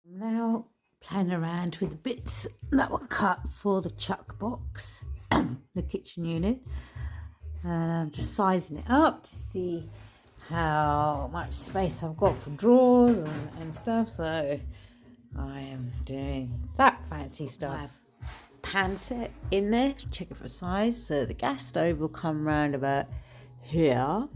I'm now playing around with the bits that were cut for the chuck box, the kitchen unit, and I'm just sizing it up to see how much space I've got for drawers and stuff. So I am doing that fancy stuff. I have pan set in there, check it for size. So the gas stove will come round about here.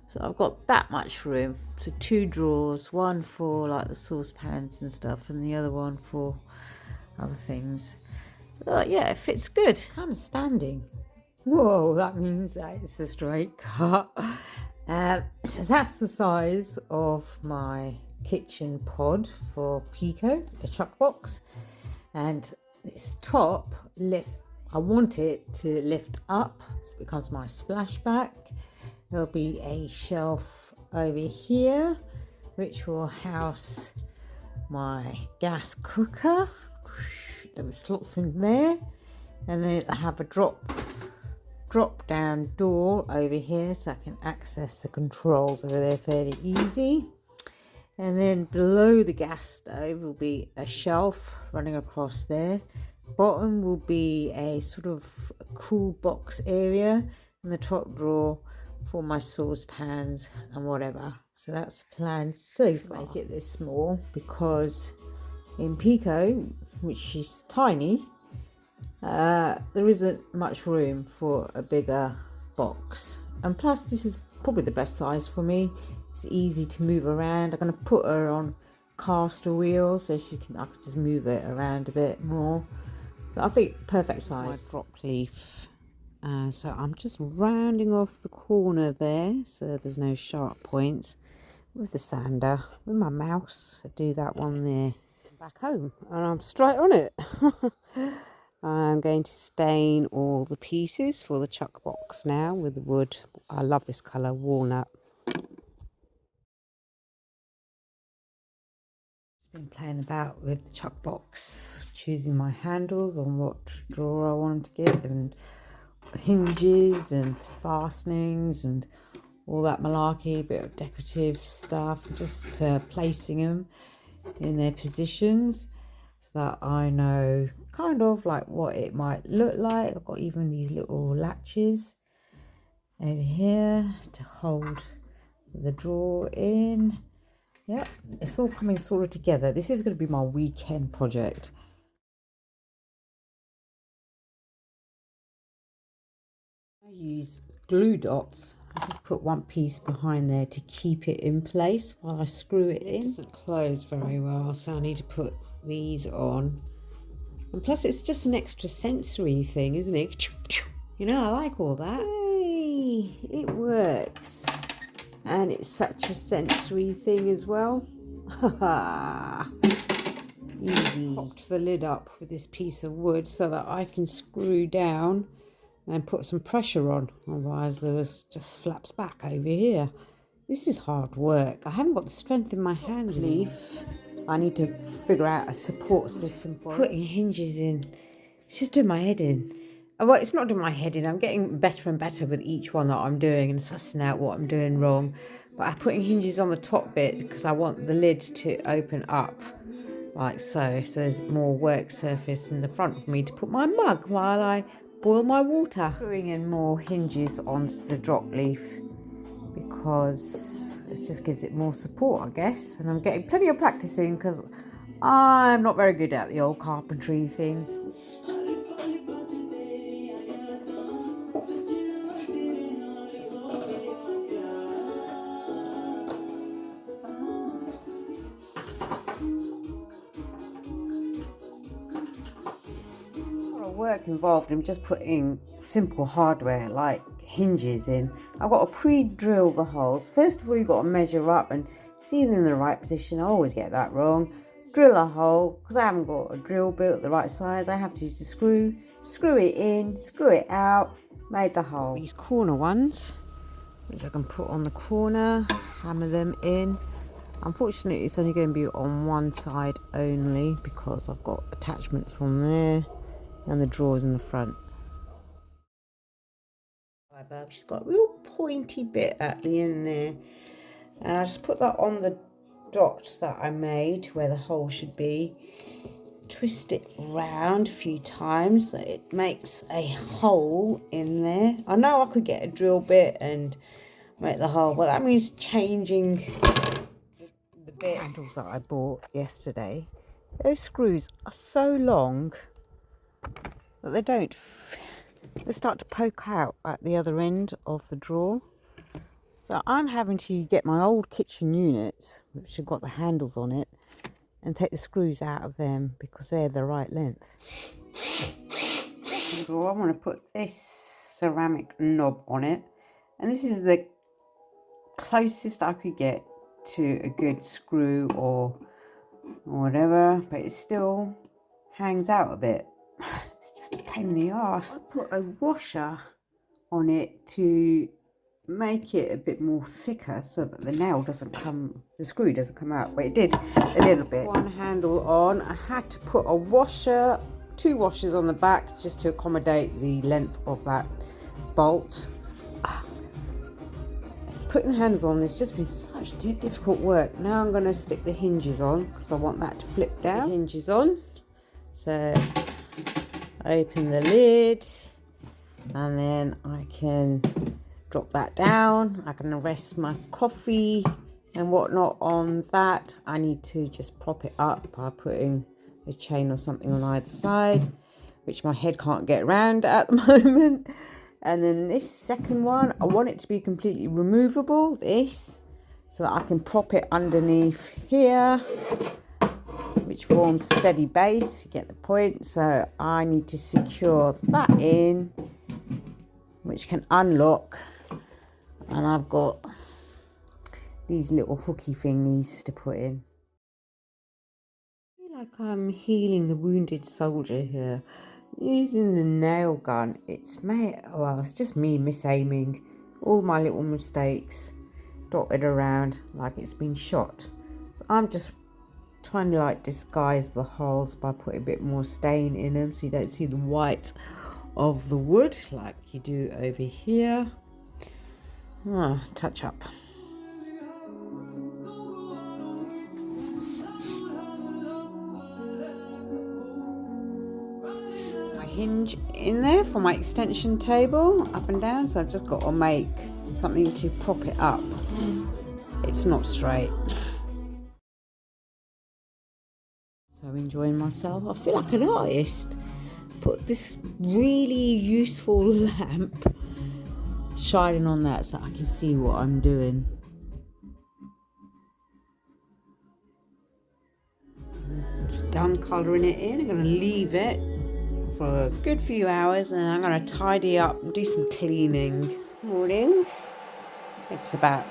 So I've got that much room. So 2 drawers, one for like the saucepans and stuff, and the other one for other things. Yeah, it fits good. Kind of standing. Whoa, that means that it's a straight cut. So that's the size of my kitchen pod for Pico, the chuck box. And this top lift, I want it to lift up. It's because my splashback. There'll be a shelf over here which will house my gas cooker. There were slots in there, and then I have a drop down door over here so I can access the controls over there fairly easy. And then below the gas stove will be a shelf running across there. Bottom will be a sort of cool box area, and the top drawer for my saucepans and whatever. So that's the plan so far. Make it this small because in Pico, which is tiny, there isn't much room for a bigger box. And plus this is probably the best size for me. It's easy to move around. I'm going to put her on caster wheels so I can just move it around a bit more. So I think perfect size. My drop leaf. So I'm just rounding off the corner there so there's no sharp points with the sander. With my mouse, I do that one there. Back home and I'm straight on it. I'm going to stain all the pieces for the chuck box now with the wood. I love this colour, walnut. Been playing about with the chuck box, choosing my handles on what drawer I want to get, and hinges and fastenings and all that malarkey, bit of decorative stuff, just placing them in their positions so that I know kind of like what it might look like. I've got even these little latches over here to hold the drawer in. Yeah, it's all coming sort of together. This is going to be my weekend project. I use glue dots. I just put one piece behind there to keep it in place while I screw it in. It doesn't close very well, so I need to put these on. And plus it's just an extra sensory thing, isn't it? You know, I like all that. Hey, it works. And it's such a sensory thing as well. Easy. Popped the lid up with this piece of wood so that I can screw down and put some pressure on, otherwise this just flaps back over here. This is hard work. I haven't got the strength in my hand. Leaf. I need to figure out a support system for putting hinges in. It's just doing my head in. Well, it's not doing my head in. I'm getting better and better with each one that I'm doing and sussing out what I'm doing wrong. But I'm putting hinges on the top bit because I want the lid to open up like so. So there's more work surface in the front for me to put my mug while I boil my water. Screwing in more hinges onto the drop leaf because it just gives it more support, I guess. And I'm getting plenty of practice in because I'm not very good at the old carpentry thing. Work involved in just putting simple hardware like hinges in. I've got to pre-drill the holes. First of all, you've got to measure up and see them in the right position. I always get that wrong. Drill a hole because I haven't got a drill built the right size. I have to use the screw it in, screw it out, made the hole. These corner ones, which I can put on the corner, hammer them in. Unfortunately, it's only going to be on one side only because I've got attachments on there and the drawers in the front. She's got a real pointy bit at the end there, and I just put that on the dot that I made where the hole should be, twist it round a few times so it makes a hole in there. I know I could get a drill bit and make the hole, but that means changing the bit handles that I bought yesterday. Those screws are so long that they start to poke out at the other end of the drawer. So I'm having to get my old kitchen units, which have got the handles on it, and take the screws out of them because they're the right length. I want to put this ceramic knob on it, and this is the closest I could get to a good screw or whatever, but it still hangs out a bit. It's just a pain in the arse. I put a washer on it to make it a bit more thicker so that the screw doesn't come out, but it did a little bit. One handle on, I had to put a washer, 2 washers on the back just to accommodate the length of that bolt. Putting the handles on has just been such difficult work. Now I'm going to stick the hinges on because I want that to flip down. The hinges on, so open the lid and then I can drop that down. I can rest my coffee and whatnot on that. I need to just prop it up by putting a chain or something on either side, which my head can't get around at the moment. And then this second one, I want it to be completely removable, so that I can prop it underneath here, which forms a steady base. You get the point. So I need to secure that in, which can unlock. And I've got these little hooky thingies to put in. I feel like I'm healing the wounded soldier here. Using the nail gun, it's just me misaiming. All my little mistakes dotted around like it's been shot. So I'm just trying to disguise the holes by putting a bit more stain in them so you don't see the white of the wood like you do over here. Touch up. My hinge in there for my extension table, up and down, so I've just got to make something to prop it up. It's not straight. So enjoying myself. I feel like an artist. Put this really useful lamp shining on that so I can see what I'm doing. Just done colouring it in. I'm going to leave it for a good few hours and I'm going to tidy up and do some cleaning. Morning. It's about,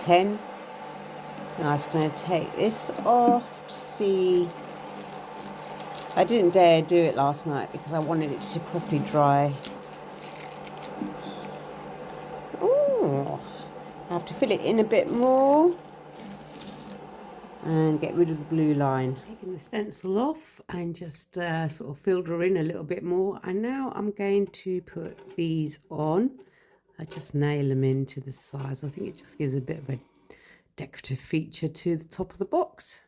10. Now I'm just going to take this off to see. I didn't dare do it last night because I wanted it to properly dry. I have to fill it in a bit more and get rid of the blue line. Taking the stencil off and just sort of filled her in a little bit more. And now I'm going to put these on. I just nail them into the size. I think it just gives a bit of a decorative feature to the top of the box.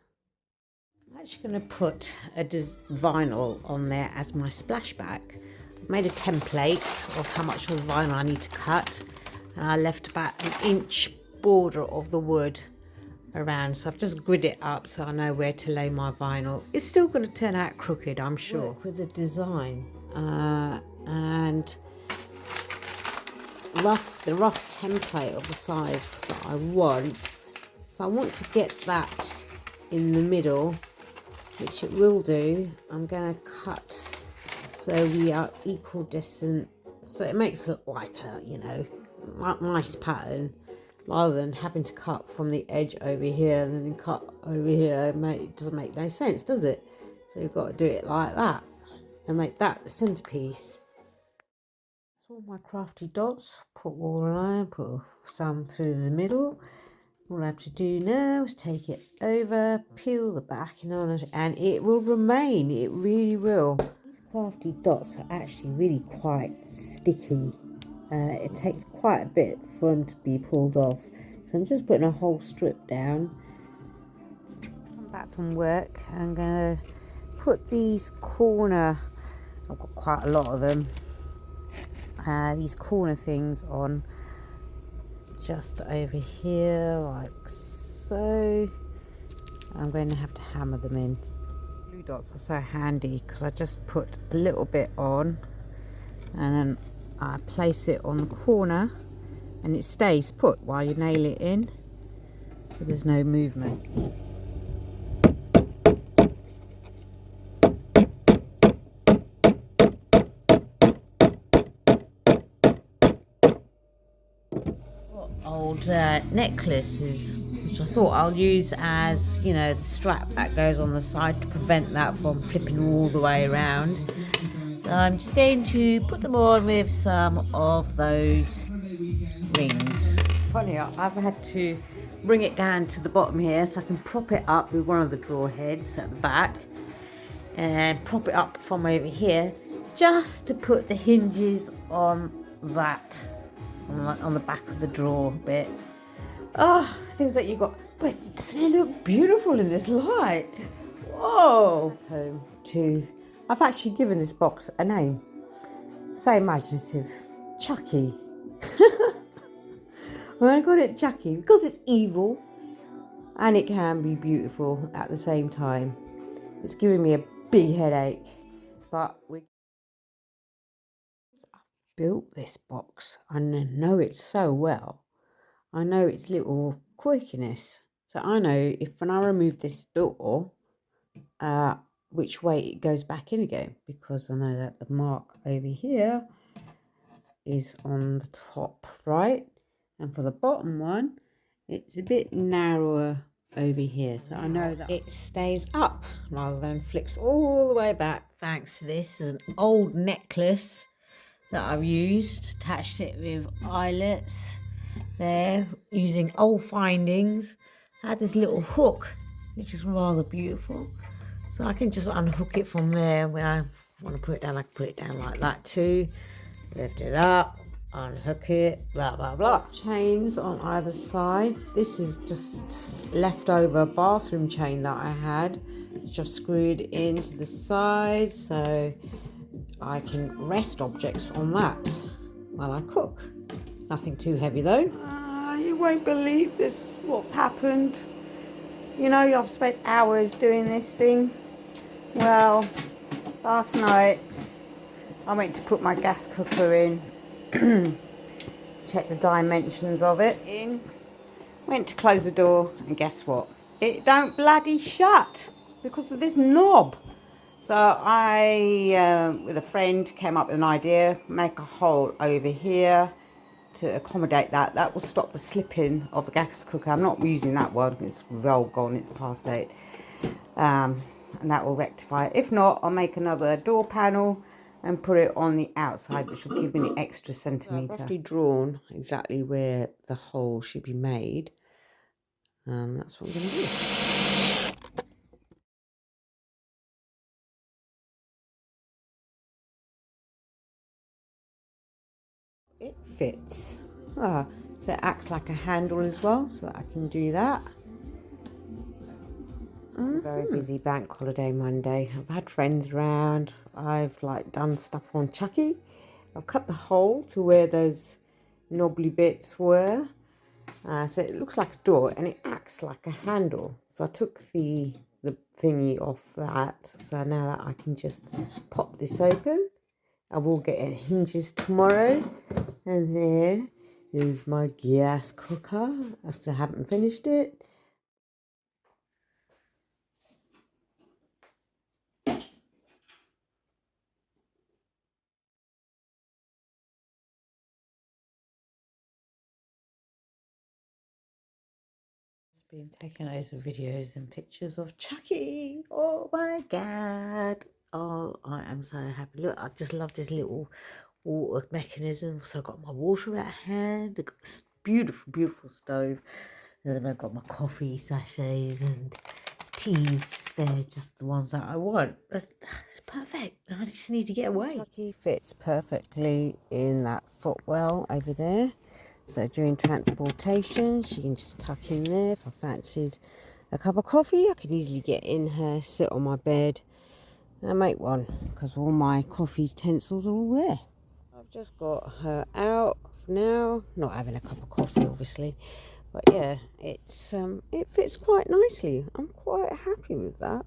I'm actually going to put a vinyl on there as my splashback. I've made a template of how much of the vinyl I need to cut. And I left about an inch border of the wood around, so I've just grid it up so I know where to lay my vinyl. It's still going to turn out crooked, I'm sure. Work with the design and the rough template of the size that I want. If I want to get that in the middle, which it will do, I'm going to cut so we are equal distance, so it makes it like a nice pattern rather than having to cut from the edge over here and then cut over here. It doesn't make no sense, does it? So you've got to do it like that and make that the centerpiece. So all my crafty dots, put all line, put some through the middle. All I have to do now is take it over, peel the backing on it, and it will remain. It really will. These crafty dots are actually really quite sticky. It takes quite a bit for them to be pulled off. So I'm just putting a whole strip down Back from work, I'm going to put these corner, I've got quite a lot of them, these corner things on just over here like so. I'm going to have to hammer them in. Glue dots are so handy because I just put a little bit on and then I place it on the corner and it stays put while you nail it in, so there's no movement. Old necklaces, which I thought I'll use as, you know, the strap that goes on the side to prevent that from flipping all the way around. So I'm just going to put them on with some of those rings. Funny, I've had to bring it down to the bottom here so I can prop it up with one of the drawer heads at the back and prop it up from over here just to put the hinges on that, on the back of the drawer bit. Oh, things that you got. Wait, doesn't it look beautiful in this light? Whoa. Home to, I've actually given this box a name. So imaginative. Chucky. Well, I got it Chucky because it's evil and it can be beautiful at the same time. It's giving me a big headache, but I built this box. I know it so well. I know its little quirkiness. So I know if when I remove this door, which way it goes back in again, because I know that the mark over here is on the top right, and for the bottom one it's a bit narrower over here, so I know that it stays up rather than flips all the way back. Thanks to this is an old necklace that I've used, attached it with eyelets there using old findings. I had this little hook which is rather beautiful, so I can just unhook it from there. When I want to put it down, I can put it down like that too. Lift it up, unhook it, blah blah blah. Chains on either side. This is just leftover bathroom chain that I had, which I've screwed into the sides so I can rest objects on that while I cook. Nothing too heavy though. You won't believe this, what's happened. You know, I've spent hours doing this thing. Well, last night I went to put my gas cooker in, check the dimensions of it in, went to close the door, and guess what? It don't bloody shut because of this knob. So I, with a friend, came up with an idea, make a hole over here to accommodate that. That will stop the slipping of the gas cooker. I'm not using that one, it's well gone, it's past date. And that will rectify it. If not, I'll make another door panel and put it on the outside, which will give me the extra centimetre. I've roughly drawn exactly where the hole should be made. That's what I'm going to do. It fits. So it acts like a handle as well, so that I can do that. Very busy bank holiday Monday. I've had friends around. I've done stuff on Chucky. I've cut the hole to where those knobbly bits were. So it looks like a door and it acts like a handle. So I took the thingy off that. So now that I can just pop this open. I will get it hinges tomorrow. And there is my gas cooker. I still haven't finished it. Been taking loads of videos and pictures of Chucky. Oh my god. Oh, I am so happy. Look, I just love this little water mechanism. So I've got my water at hand. I've got this beautiful, beautiful stove. And then I've got my coffee sachets and teas. They're just the ones that I want. It's perfect. I just need to get away. Chucky fits perfectly in that footwell over there. So during transportation, she can just tuck in there. If I fancied a cup of coffee, I can easily get in here, sit on my bed and make one, because all my coffee utensils are all there. I've just got her out for now, not having a cup of coffee obviously, but yeah, it fits quite nicely. I'm quite happy with that.